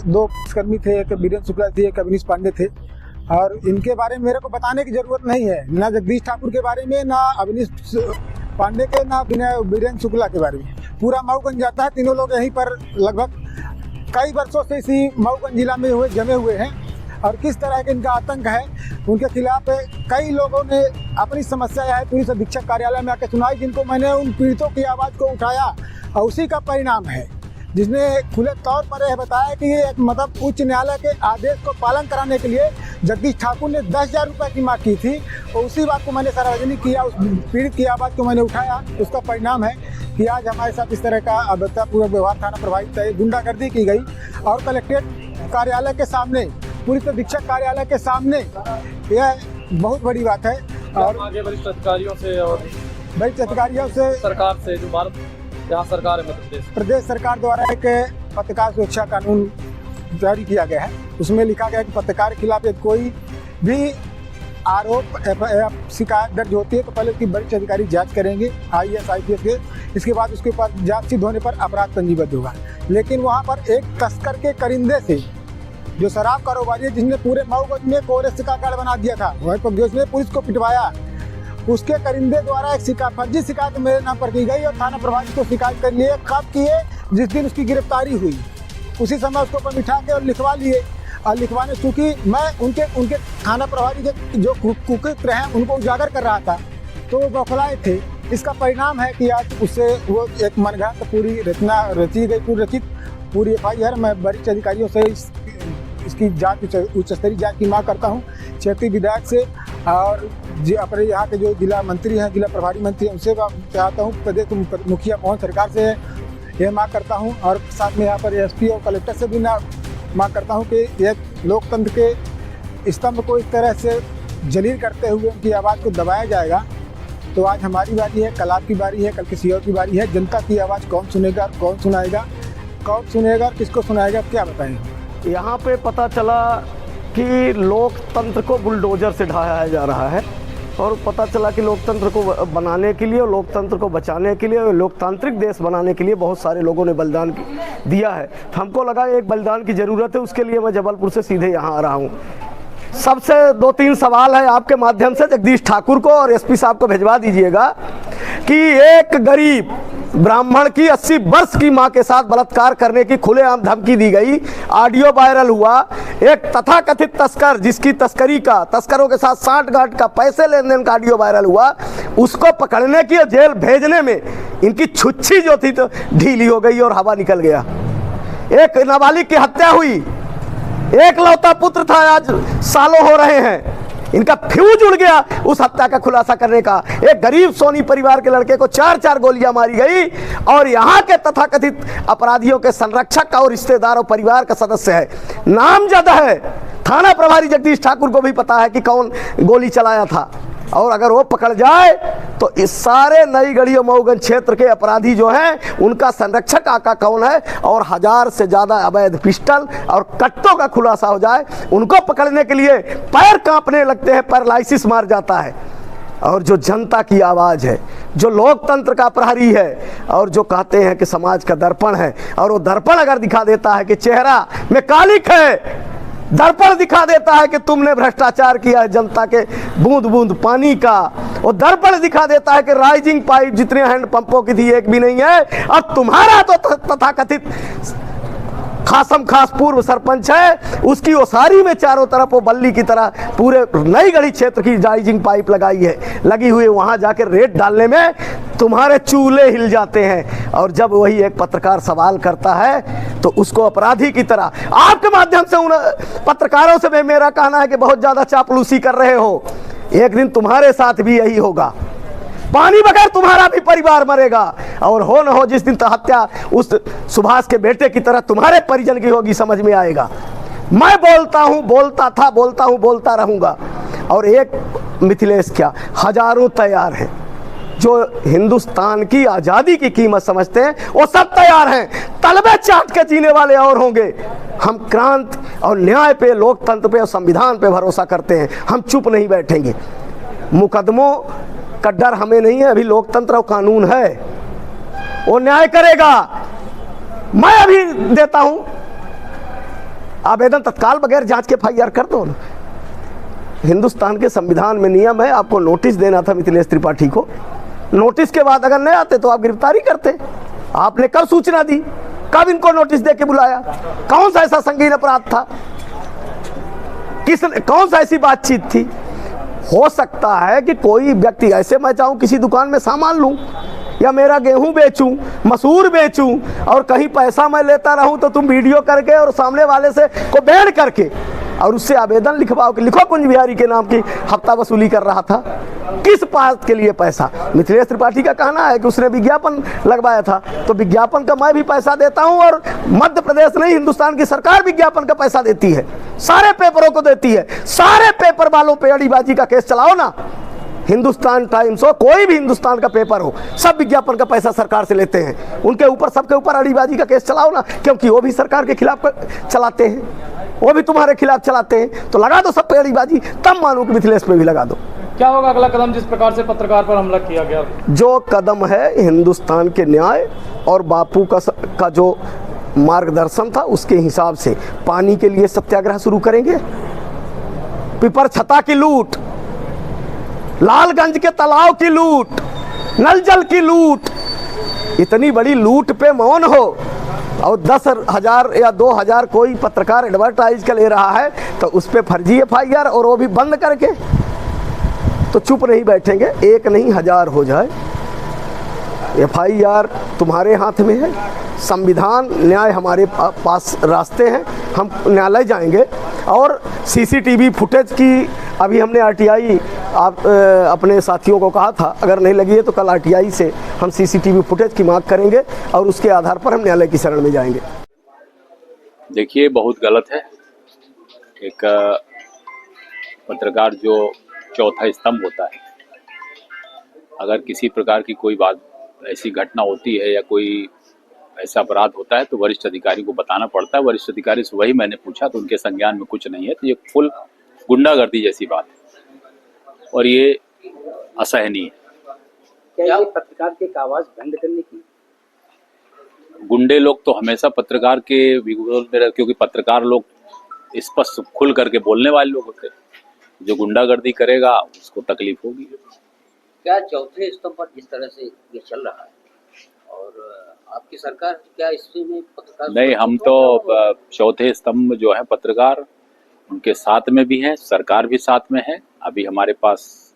दो कर्मी थे, एक वीरेंद्र शुक्ला थे, एक अवनीश पांडे थे। और इनके बारे में मेरे को बताने की जरूरत नहीं है, ना जगदीश ठाकुर के बारे में, ना अवनीश पांडे के, ना वीरेंद्र शुक्ला के बारे में। पूरा मऊगंज जाता है, तीनों लोग यहीं पर लगभग कई वर्षों से इसी मऊगंज जिला में जमे हुए हैं। और किस तरह का इनका आतंक है, उनके खिलाफ कई लोगों ने अपनी समस्या है पुलिस अधीक्षक कार्यालय में आकर सुनाई, जिनको मैंने उन पीड़ितों की आवाज़ को उठाया और उसी का परिणाम है, जिसने खुले तौर पर यह बताया कि ये मतलब उच्च न्यायालय के आदेश को पालन कराने के लिए जगदीश ठाकुर ने 10,000 रुपये की मांग की थी। और उसी बात को मैंने सार्वजनिक किया, उस पीड़ित की आवाज़ को मैंने उठाया। उसका परिणाम है कि आज हमारे साथ इस तरह का अभद्रतापूर्वक व्यवहार, थाना प्रभावित गुंडागर्दी की गई और कलेक्ट्रेट कार्यालय के सामने, पुलिस अधीक्षक कार्यालय के सामने, यह बहुत बड़ी बात है। और आगे वरिष्ठ अधिकारियों से और वरिष्ठ अधिकारियों से, सरकार से, जो भारत यहाँ सरकार है मध्य प्रदेश सरकार द्वारा एक पत्रकार सुरक्षा कानून जारी किया गया है। उसमें लिखा गया है कि पत्रकार के खिलाफ कोई भी आरोप शिकायत दर्ज होती है तो पहले उसकी वरिष्ठ अधिकारी जांच करेंगे, IAS IPS के। इसके बाद उसके ऊपर जांच सिद्ध होने पर अपराध पंजीबद्ध होगा। लेकिन वहाँ पर एक तस्कर के करिंदे से, जो शराब कारोबारी है, जिसने पूरे मऊगंज में कोरेस का गढ़ बना दिया था, वहीं पर जिसने पुलिस को पिटवाया, उसके करिंदे द्वारा एक फर्जी शिकायत मेरे नाम पर की गई और थाना प्रभारी को शिकायत कर लिए। कब किए? जिस दिन उसकी गिरफ्तारी हुई, उसी समय उसको ऊपर बिठा के और लिखवा लिए। और लिखवाने, चूँकि मैं उनके थाना प्रभारी के जो कुकृत्य हैं उनको उजागर कर रहा था, तो वो बौखलाए थे। इसका परिणाम है कि आज उससे वो एक मनगढ़ंत पूरी रचना रची गई, पूरी FIR। मैं वरिष्ठ अधिकारियों से इसकी जांच, उच्च स्तरीय जांच की मांग करता हूं, क्षेत्रीय विधायक से और अपने यहाँ के जो जिला मंत्री हैं, जिला प्रभारी मंत्री हैं, उनसे चाहता हूँ, प्रदेश मुखिया मोहन सरकार से यह मांग करता हूँ, और साथ में यहाँ पर SP और कलेक्टर से भी मांग करता हूँ कि यह लोकतंत्र के स्तंभ को इस तरह से जलील करते हुए उनकी आवाज़ को दबाया जाएगा। तो आज हमारी बारी है, कल आपकी बारी है, कल किसी और की बारी है। जनता की आवाज़ कौन सुनेगा, कौन सुनेगा, किसको सुनाएगा, क्या बताएंगे। यहाँ पे पता चला कि लोकतंत्र को बुलडोजर से ढाया जा रहा है, और पता चला कि लोकतंत्र को बनाने के लिए, लोकतंत्र को बचाने के लिए, लोकतांत्रिक देश बनाने के लिए बहुत सारे लोगों ने बलिदान दिया है। हमको लगा एक बलिदान की ज़रूरत है, उसके लिए मैं जबलपुर से सीधे यहाँ आ रहा हूँ। सबसे 2-3 सवाल है आपके माध्यम से जगदीश ठाकुर को और SP साहब को भिजवा दीजिएगा कि एक गरीब ब्राह्मण की 80 वर्ष की मां के साथ बलात्कार करने की खुलेआम धमकी दी गई, ऑडियो वायरल हुआ। एक तथाकथित तस्कर, जिसकी तस्करों के साथ साठ-गांठ का पैसे लेन देन का ऑडियो वायरल हुआ, उसको पकड़ने की और जेल भेजने में इनकी छुच्छी जो थी तो ढीली हो गई और हवा निकल गया। एक नाबालिग की हत्या हुई, एक लौता पुत्र था, आज सालों हो रहे हैं, इनका फ्यूज उड़ गया उस हत्या का खुलासा करने का। एक गरीब सोनी परिवार के लड़के को 4-4 गोलियां मारी गई, और यहाँ के तथाकथित अपराधियों के संरक्षक और रिश्तेदार और परिवार का सदस्य है, नामजद है। थाना प्रभारी जगदीश ठाकुर को भी पता है कि कौन गोली चलाया था, और अगर वो पकड़ जाए तो इस सारे नई गढ़ी और मऊगंज क्षेत्र के अपराधी जो हैं, उनका संरक्षक आका कौन है, और 1000 से ज़्यादा अवैध पिस्टल और कट्टों का खुलासा हो जाए। उनको पकड़ने के लिए पैर कांपने लगते हैं, पैरालिसिस मार जाता है। और जो जनता की आवाज़ है, जो लोकतंत्र का प्रहरी है, और जो कहते हैं कि समाज का दर्पण है, और वो दर्पण अगर दिखा देता है कि चेहरा में कालिक है, दर्पण दिखा देता है कि तुमने भ्रष्टाचार किया है जनता के बूंद बूंद पानी का, और दर्पण दिखा देता है कि राइजिंग पाइप जितने हैंडपंपों की थी एक भी नहीं है, और तुम्हारा तो तथाकथित खासम खास पूर्व सरपंच है, उसकी ओसारी में चारों तरफ वो बल्ली की तरह पूरे नई गढ़ी क्षेत्र की राइजिंग पाइप लगी हुई है। वहाँ जाकर रेत डालने में तुम्हारे चूल्हे हिल जाते हैं। और जब वही एक पत्रकार सवाल करता है तो उसको अपराधी की तरह, आपके माध्यम से उन पत्रकारों से मेरा कहना है कि बहुत ज़्यादा चापलूसी कर रहे हो, एक दिन तुम्हारे साथ भी यही होगा। पानी बगैर तुम्हारा भी परिवार मरेगा, और हो न हो जिस दिन हत्या उस सुभाष के बेटे की तरह तुम्हारे परिजन की होगी, समझ में आएगा। मैं बोलता हूँ, बोलता था, बोलता हूँ, बोलता रहूँगा। और एक मिथिलेश क्या, हजारों तैयार हैं जो हिंदुस्तान की आज़ादी की कीमत समझते हैं, वो सब तैयार हैं। तलबे चाट के जीने वाले और होंगे। हम क्रांति और न्याय पे, लोकतंत्र पे और संविधान पे भरोसा करते हैं। हम चुप नहीं बैठेंगे। मुकदमों का डर हमें नहीं है, अभी लोकतंत्र और कानून है, वो न्याय करेगा। मैं अभी देता हूं आवेदन तत्काल बगैर जांच के FIR कर दो ना। हिंदुस्तान के संविधान में नियम है, आपको नोटिस देना था मिथिलेश त्रिपाठी को, नोटिस के बाद अगर नहीं आते तो आप गिरफ्तारी करते। आपने कब सूचना दी, कब इनको नोटिस दे के बुलाया, कौन सा ऐसा संगीन अपराध था, कौन सा ऐसी बातचीत थी। हो सकता है कि कोई व्यक्ति ऐसे, मैं चाहूँ किसी दुकान में सामान लूँ या मेरा गेहूं बेचूं, मसूर बेचूं और कहीं पैसा मैं लेता रहूं तो तुम वीडियो करके और सामने वाले से को बैन करके और उससे आवेदन लिखवाओ कि लिखो कुंज बिहारी के नाम की हफ्ता वसूली कर रहा था। किस बात के लिए पैसा? मिथिलेश त्रिपाठी का कहना है कि उसने विज्ञापन लगवाया था, तो विज्ञापन का मैं भी पैसा देता हूं और मध्य प्रदेश नहीं हिंदुस्तान की सरकार विज्ञापन का पैसा देती है, सारे पेपरों को देती है। सारे पेपर वालों पे अड़ीबाजी का केस चलाओ ना, हिंदुस्तान टाइम्स हो, कोई भी हिंदुस्तान का पेपर हो, सब विज्ञापन का पैसा सरकार से लेते हैं। उनके ऊपर, सबके ऊपर अड़ीबाजी का केस चलाओ ना, क्योंकि वो भी सरकार के खिलाफ चलाते हैं, वो भी तुम्हारे खिलाफ चलाते हैं। तो लगा दो सब पे अड़ीबाजी, तब मानो कि मिथिलेश पे भी लगा दो। क्या होगा अगला कदम जिस प्रकार से पत्रकार पर हमला किया गया? जो कदम है हिंदुस्तान के न्याय और बापू का जो मार्गदर्शन था उसके हिसाब से पानी के लिए सत्याग्रह शुरू करेंगे। पिपर छता की लूट, लालगंज के तालाब की लूट, नल जल की लूट, इतनी बड़ी लूट पे मौन हो और 10,000 या 2,000 कोई पत्रकार एडवर्टाइज का ले रहा है तो उस पर फर्जी FIR और वो भी बंद करके, तो चुप नहीं बैठेंगे। एक नहीं 1000 हो जाए, FIR तुम्हारे हाथ में है, संविधान न्याय हमारे पास रास्ते हैं, हम न्यायालय जाएंगे। और CCTV फुटेज की अभी हमने RTI अपने साथियों को कहा था, अगर नहीं लगी है तो कल RTI से हम CCTV फुटेज की मांग करेंगे और उसके आधार पर हम न्यायालय की शरण में जाएंगे। देखिए, बहुत गलत है। एक पत्रकार जो चौथा स्तंभ होता है, अगर किसी प्रकार की कोई बात, ऐसी घटना होती है या कोई ऐसा अपराध होता है तो वरिष्ठ अधिकारी को बताना पड़ता है। वरिष्ठ अधिकारी से वही मैंने पूछा तो उनके संज्ञान में कुछ नहीं है। तो ये फुल गुंडागर्दी जैसी बात है और ये असहनीय है। क्या ये पत्रकार की आवाज बंद करने की? गुंडे लोग तो हमेशा पत्रकार के विरोध में, क्योंकि पत्रकार लोग स्पष्ट खुल करके बोलने वाले लोग होते हैं। जो गुंडागर्दी करेगा उसको तकलीफ होगी। क्या चौथे स्तंभ पर जिस तरह से ये चल रहा है और आपकी सरकार क्या इसमें पत्रकार? नहीं, हम तो चौथे स्तंभ जो है पत्रकार, उनके साथ में भी हैं, सरकार भी साथ में है। अभी हमारे पास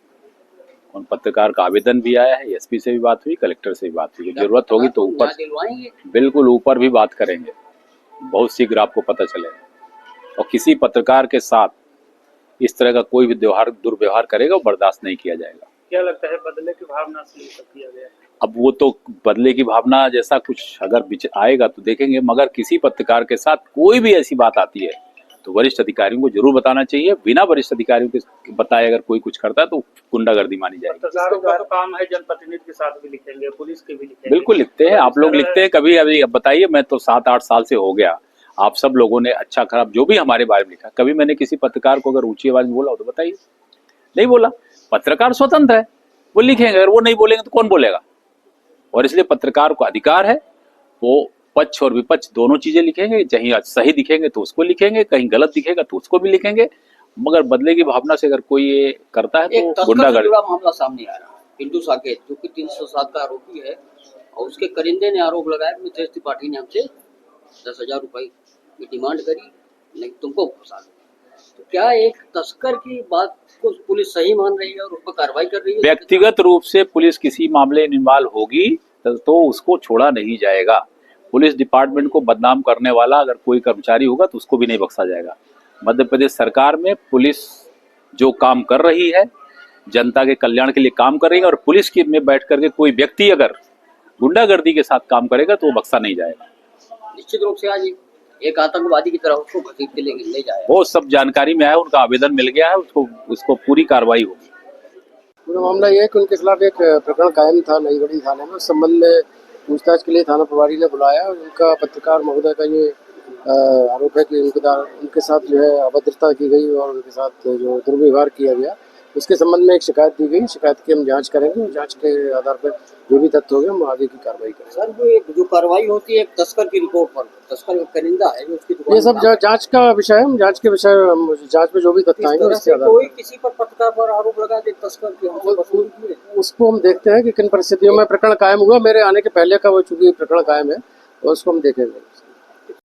उन पत्रकार का आवेदन भी आया है, SP से भी बात हुई, कलेक्टर से भी बात हुई। जरूरत होगी तो ऊपर, बिल्कुल ऊपर भी बात करेंगे, बहुत शीघ्र आपको पता चलेगा। और किसी पत्रकार के साथ इस तरह का कोई भी दुर्व्यवहार करेगा वो बर्दाश्त नहीं किया जाएगा। क्या लगता है बदले की भावना से किया गया है? अब वो तो बदले की भावना जैसा कुछ अगर आएगा तो देखेंगे, मगर किसी पत्रकार के साथ कोई भी ऐसी बात आती है तो वरिष्ठ अधिकारियों को जरूर बताना चाहिए। बिना वरिष्ठ अधिकारियों के बताए अगर कोई कुछ करता है तो गुंडागर्दी मानी जाएगी। पत्रकारों का तो काम है, जनप्रतिनिधि के साथ भी लिखेंगे, पुलिस के भी लिखेंगे। बिल्कुल लिखते हैं, आप लोग लिखते हैं कभी। अभी अब बताइए, मैं तो 7-8 साल से हो गया, आप सब लोगों ने अच्छा खराब जो भी हमारे बारे में लिखा, कभी मैंने किसी पत्रकार को अगर ऊंची आवाज में बोला हो तो बताइए? नहीं बोला। पत्रकार स्वतंत्र है, वो लिखेंगे, अगर वो नहीं बोलेंगे तो कौन बोलेगा? और इसलिए पत्रकार को अधिकार है, वो पक्ष और विपक्ष दोनों चीजें लिखेंगे। कहीं सही दिखेंगे तो उसको लिखेंगे, कहीं गलत दिखेगा तो उसको भी लिखेंगे, मगर बदले की भावना से अगर कोई ये करता है तो गुंडागर्दी। मामला सामने आ रहा है, पिंटू साकेत जो कि 307 का आरोपी है और उसके करिंदे ने आरोप लगाया कि मिथिलेश त्रिपाठी ने हमसे 10,000 रुपए की डिमांड करी, नहीं तुमको फंसा दो। तो क्या एक तस्कर की बात को पुलिस सही मान रही है और उस पर कार्रवाई कर रही है? व्यक्तिगत रूप से पुलिस किसी मामले में इन्वॉल्व होगी तो उसको छोड़ा नहीं जाएगा। पुलिस डिपार्टमेंट को बदनाम करने वाला अगर कोई कर्मचारी होगा तो उसको भी नहीं बख्शा जाएगा। मध्य प्रदेश सरकार में पुलिस जो काम कर रही है, जनता के कल्याण के लिए काम कर रही है, और पुलिस की में बैठ करके कोई व्यक्ति अगर गुंडागर्दी के साथ काम करेगा तो वो बख्शा नहीं जाएगा। निश्चित रूप से आज एक आतंकवादी की तरह उसको घसीट के ले जाए, वो सब जानकारी में है, उनका आवेदन मिल गया है, उसको पूरी कार्रवाई होगी। पूरा मामला ये है कि उनके खिलाफ एक प्रकरण कायम था नई बड़ी थाने में। उस संबंध में पूछताछ के लिए थाना प्रभारी ने बुलाया और उनका पत्रकार महोदय का ये आरोप है कि उनके साथ जो है अभद्रता की गई और उनके साथ जो दुर्व्यवहार किया गया, उसके संबंध में एक शिकायत दी गई, शिकायत की हम जांच करेंगे और जांच के आधार पर जो भी तथ्य होंगे हम आगे की कार्रवाई करेंगे। सर जो कार्रवाई होती है एक तस्कर की रिपोर्ट पर, तस्कर का करिंदा है जो उसकी दुकान ये सब जांच का विषय है, हम जांच के विषय जांच में जो भी तथ्य आएंगे उसके आधार कोई किसी पर पत्रकार पर आरोप लगा दे तस्कर की हमसे वसूली की है। पर उसको हम देखते हैं कि किन परिस्थितियों में प्रकरण कायम हुआ। मेरे आने के पहले का वो चूंकि प्रकरण कायम है तो उसको हम देखेंगे।